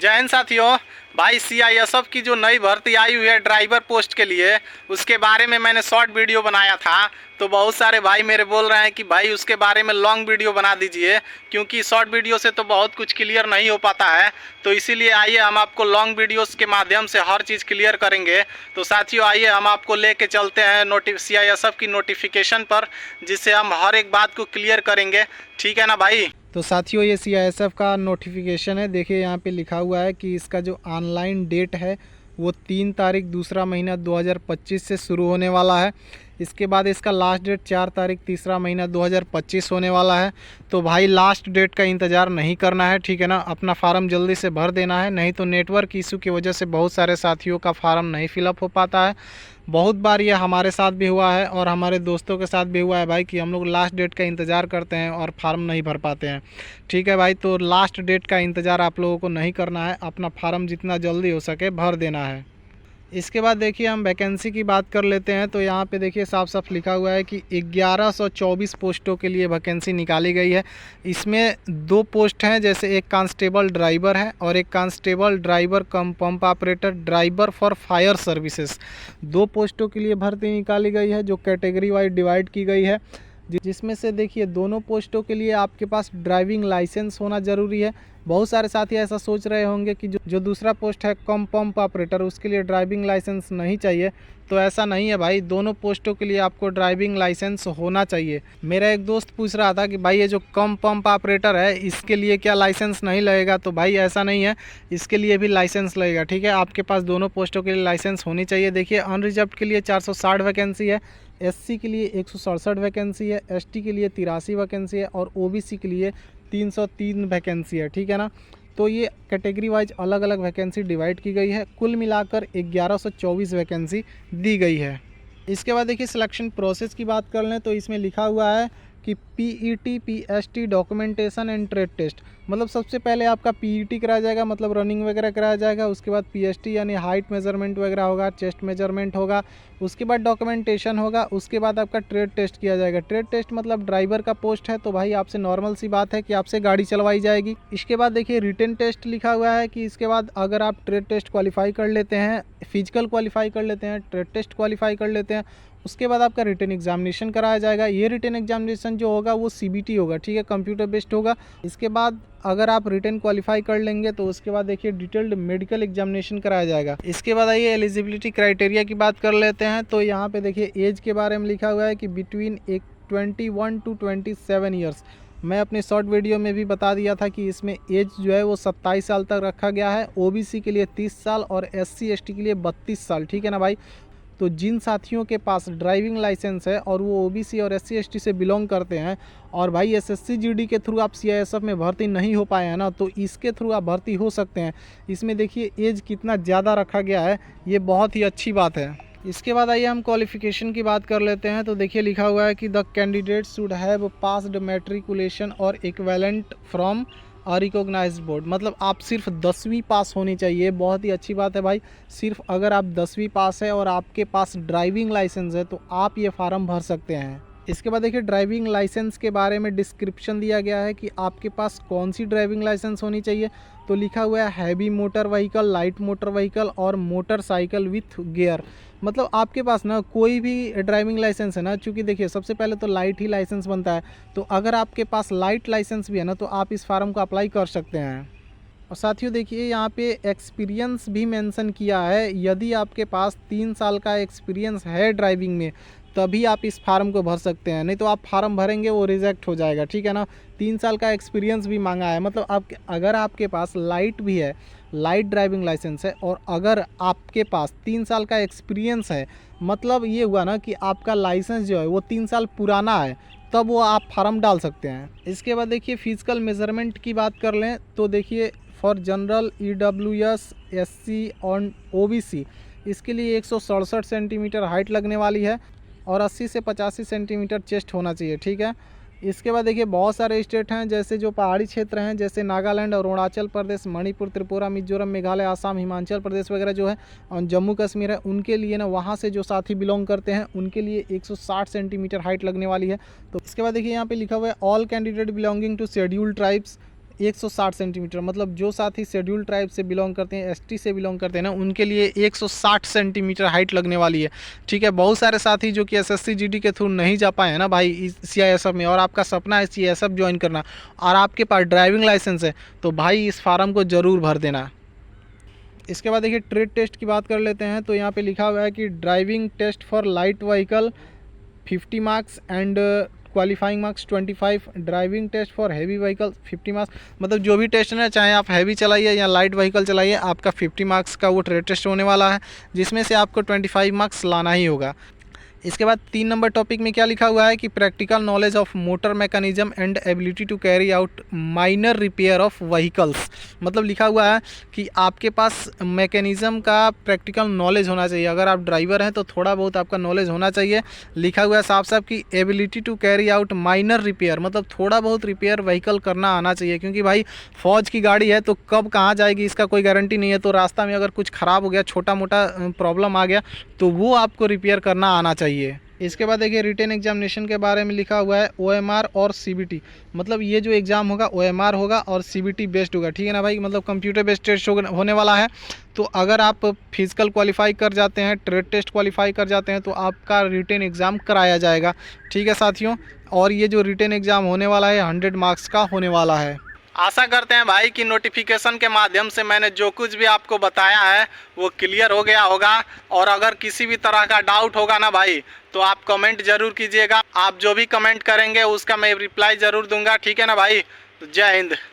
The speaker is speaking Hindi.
जय हिंद साथियों। भाई सीआईएसएफ की जो नई भर्ती आई हुई है ड्राइवर पोस्ट के लिए, उसके बारे में मैंने शॉर्ट वीडियो बनाया था। तो बहुत सारे भाई मेरे बोल रहे हैं कि भाई उसके बारे में लॉन्ग वीडियो बना दीजिए, क्योंकि शॉर्ट वीडियो से तो बहुत कुछ क्लियर नहीं हो पाता है। तो इसीलिए आइए हम आपको लॉन्ग वीडियोस के माध्यम से हर चीज़ क्लियर करेंगे। तो साथियों आइए हम आपको लेके चलते हैं सीआईएसएफ की नोटिफिकेशन पर, जिससे हम हर एक बात को क्लियर करेंगे। ठीक है ना भाई। तो साथियों ये सीआईएसएफ का नोटिफिकेशन है। देखिए यहाँ पे लिखा हुआ है कि इसका जो ऑनलाइन डेट है वो 3 तारीख दूसरा महीना 2025 से शुरू होने वाला है। इसके बाद इसका लास्ट डेट 4 तारीख तीसरा महीना 2025 होने वाला है। तो भाई लास्ट डेट का इंतज़ार नहीं करना है, ठीक है ना। अपना फार्म जल्दी से भर देना है, नहीं तो नेटवर्क इशू की वजह से बहुत सारे साथियों का फार्म नहीं फिलअप हो पाता है। बहुत बार ये हमारे साथ भी हुआ है और हमारे दोस्तों के साथ भी हुआ है भाई कि हम लोग लास्ट डेट का इंतज़ार करते हैं और फार्म नहीं भर पाते हैं। ठीक है भाई, तो लास्ट डेट का इंतज़ार आप लोगों को नहीं करना है, अपना फार्म जितना जल्दी हो सके भर देना है। इसके बाद देखिए हम वैकेंसी की बात कर लेते हैं। तो यहाँ पे देखिए साफ साफ लिखा हुआ है कि 1124 पोस्टों के लिए वैकेंसी निकाली गई है। इसमें 2 पोस्ट हैं, जैसे एक कांस्टेबल ड्राइवर है और एक constable driver come pump operator driver for fire services. 2 पोस्टों के लिए भर्ती निकाली गई है, जो कैटेगरी वाइज डिवाइड की गई है, जिसमें से देखिए दोनों पोस्टों के लिए आपके पास ड्राइविंग लाइसेंस होना ज़रूरी है। बहुत सारे साथी ऐसा सोच रहे होंगे कि जो दूसरा पोस्ट है कम पंप ऑपरेटर, उसके लिए ड्राइविंग लाइसेंस नहीं चाहिए। तो ऐसा नहीं है भाई, दोनों पोस्टों के लिए आपको ड्राइविंग लाइसेंस होना चाहिए। मेरा एक दोस्त पूछ रहा था कि भाई ये जो कम पंप ऑपरेटर है इसके लिए क्या लाइसेंस नहीं लगेगा। तो भाई ऐसा नहीं है, इसके लिए भी लाइसेंस लगेगा। ठीक है, आपके पास दोनों पोस्टों के लिए लाइसेंस होनी चाहिए। देखिए अनरिजर्व्ड के लिए 460 वैकेंसी है, एससी के लिए 167 वैकेंसी है, एसटी के लिए 83 वैकेंसी है और ओबीसी के लिए 303 वैकेंसी है। ठीक है ना। तो ये कैटेगरी वाइज अलग अलग वैकेंसी डिवाइड की गई है। कुल मिलाकर 1124 वैकेंसी दी गई है। इसके बाद देखिए सिलेक्शन प्रोसेस की बात कर लें तो इसमें लिखा हुआ है कि PET PST documentation and trade test. मतलब सबसे पहले आपका पीईटी कराया जाएगा, मतलब रनिंग वगैरह कराया जाएगा। उसके बाद पीएसटी यानी हाइट मेजरमेंट वगैरह होगा, चेस्ट मेजरमेंट होगा। उसके बाद डॉक्यूमेंटेशन होगा। उसके बाद आपका ट्रेड टेस्ट किया जाएगा। ट्रेड टेस्ट मतलब ड्राइवर का पोस्ट है, तो भाई आपसे नॉर्मल सी बात है कि आपसे गाड़ी चलवाई जाएगी। इसके बाद देखिए रिटन टेस्ट लिखा हुआ है कि इसके बाद अगर आप ट्रेड टेस्ट क्वालिफाई कर लेते हैं, फिजिकल क्वालिफाई कर लेते हैं, ट्रेड टेस्ट क्वालिफाई कर लेते हैं, उसके बाद आपका रिटन एग्जामिनेशन कराया जाएगा। ये रिटन एग्जामिनेशन जो होगा वो सीबीटी होगा, ठीक है, कंप्यूटर बेस्ड होगा। इसके बाद अगर आप रिटन क्वालिफाई कर लेंगे तो उसके बाद देखिए डिटेल्ड मेडिकल एग्जामिनेशन कराया जाएगा। इसके बाद आइए एलिजिबिलिटी क्राइटेरिया की बात कर लेते हैं। तो यहाँ पे देखिए एज के बारे में लिखा हुआ है कि बिटवीन 21 टू 27 ईयर्स। मैं अपने शॉर्ट वीडियो में भी बता दिया था कि इसमें एज जो है वो 27 साल तक रखा गया है। ओबीसी के लिए 30 साल और एससी एसटी के लिए 32 साल। ठीक है ना भाई। तो जिन साथियों के पास ड्राइविंग लाइसेंस है और वो ओबीसी और एससी एसटी से बिलोंग करते हैं और भाई एसएससी जीडी के थ्रू आप सीआईएसएफ में भर्ती नहीं हो पाए हैं ना, तो इसके थ्रू आप भर्ती हो सकते हैं। इसमें देखिए एज कितना ज़्यादा रखा गया है, ये बहुत ही अच्छी बात है। इसके बाद आइए हम क्वालिफिकेशन की बात कर लेते हैं। तो देखिए लिखा हुआ है कि the candidate should have passed matriculation और इक्विवेलेंट फ्रॉम रिकॉग्नाइज्ड बोर्ड। मतलब आप सिर्फ 10वीं पास होनी चाहिए। बहुत ही अच्छी बात है भाई। सिर्फ अगर आप 10वीं पास है और आपके पास ड्राइविंग लाइसेंस है तो आप ये फार्म भर सकते हैं। इसके बाद देखिए ड्राइविंग लाइसेंस के बारे में डिस्क्रिप्शन दिया गया है कि आपके पास कौन सी ड्राइविंग लाइसेंस होनी चाहिए। तो लिखा हुआ है heavy motor vehicle, light motor vehicle और मोटरसाइकिल विथ गियर। मतलब आपके पास ना कोई भी ड्राइविंग लाइसेंस है ना, चूँकि देखिए सबसे पहले तो लाइट ही लाइसेंस बनता है। तो अगर आपके पास लाइट लाइसेंस भी है ना तो आप इस फार्म को अप्लाई कर सकते हैं। और साथियों देखिए यहाँ पे एक्सपीरियंस भी मेंशन किया है। यदि आपके पास 3 साल का एक्सपीरियंस है ड्राइविंग में तभी आप इस फार्म को भर सकते हैं, नहीं तो आप फार्म भरेंगे वो रिजेक्ट हो जाएगा। ठीक है ना। 3 साल का एक्सपीरियंस भी मांगा है। मतलब अगर आपके पास लाइट भी है, लाइट ड्राइविंग लाइसेंस है और अगर आपके पास 3 साल का एक्सपीरियंस है, मतलब ये हुआ ना कि आपका लाइसेंस जो है वो 3 साल पुराना है, तब वो आप फार्म डाल सकते हैं। इसके बाद देखिए फिजिकल मेजरमेंट की बात कर लें तो देखिए फॉर जनरल ईडब्ल्यूएस एससी और ओबीसी इसके लिए 167 सेंटीमीटर हाइट लगने वाली है और 80 से 85 सेंटीमीटर चेस्ट होना चाहिए। ठीक है। इसके बाद देखिए बहुत सारे स्टेट हैं, जैसे जो पहाड़ी क्षेत्र हैं, जैसे नागालैंड और अरुणाचल प्रदेश, मणिपुर, त्रिपुरा, मिजोरम, मेघालय, आसाम, हिमाचल प्रदेश वगैरह जो है और जम्मू कश्मीर है, उनके लिए ना वहाँ से जो साथी बिलोंग करते हैं उनके लिए 160 सेंटीमीटर हाइट लगने वाली है। तो इसके बाद देखिए यहाँ पे लिखा हुआ है all candidate belonging to scheduled tribes 160 centimetre, मतलब जो साथी शेड्यूल ट्राइब से बिलोंग करते हैं, एसटी से बिलोंग करते हैं ना, उनके लिए 160 सेंटीमीटर हाइट लगने वाली है। ठीक है, बहुत सारे साथी जो कि एसएससी जीडी के थ्रू नहीं जा पाए हैं ना भाई सीआईएसएफ में, और आपका सपना है सीआईएसएफ ज्वाइन करना और आपके पास ड्राइविंग लाइसेंस है, तो भाई इस फार्म को ज़रूर भर देना। इसके बाद देखिए ट्रेड टेस्ट की बात कर लेते हैं। तो यहाँ पे लिखा हुआ है कि driving test for light vehicle 50 marks and qualifying marks 25, driving test for heavy vehicle 50 marks, मतलब जो भी टेस्ट है, चाहे आप हैवी चलाइए या लाइट व्हीकल चलाइए, आपका 50 मार्क्स का वो ट्रेड टेस्ट होने वाला है, जिसमें से आपको 25 मार्क्स लाना ही होगा। इसके बाद 3 नंबर टॉपिक में क्या लिखा हुआ है कि practical knowledge of motor mechanism and ability to carry out minor repair of vehicles, मतलब लिखा हुआ है कि आपके पास मैकेनिज़्म का प्रैक्टिकल नॉलेज होना चाहिए। अगर आप ड्राइवर हैं तो थोड़ा बहुत आपका नॉलेज होना चाहिए। लिखा हुआ है साफ साफ कि ability to carry out minor repair, मतलब थोड़ा बहुत रिपेयर व्हीकल करना आना चाहिए, क्योंकि भाई फौज की गाड़ी है तो कब कहाँ जाएगी इसका कोई गारंटी नहीं है। तो रास्ता में अगर कुछ ख़राब हो गया, छोटा मोटा प्रॉब्लम आ गया, तो वो आपको रिपेयर करना आना चाहिए। इसके बाद देखिए रिटन एग्जामिनेशन के बारे में लिखा हुआ है ओएमआर और सीबीटी, मतलब ये जो एग्ज़ाम होगा ओएमआर होगा और सीबीटी बेस्ड होगा। ठीक है ना भाई, मतलब कंप्यूटर बेस्ड टेस्ट होने वाला है। तो अगर आप फिजिकल क्वालिफाई कर जाते हैं, ट्रेड टेस्ट क्वालिफाई कर जाते हैं, तो आपका रिटन एग्ज़ाम कराया जाएगा। ठीक है साथियों, और ये जो रिटन एग्ज़ाम होने वाला है 100 मार्क्स का होने वाला है। आशा करते हैं भाई कि नोटिफिकेशन के माध्यम से मैंने जो कुछ भी आपको बताया है वो क्लियर हो गया होगा। और अगर किसी भी तरह का डाउट होगा ना भाई, तो आप कमेंट ज़रूर कीजिएगा। आप जो भी कमेंट करेंगे उसका मैं रिप्लाई ज़रूर दूंगा। ठीक है ना भाई, तो जय हिंद।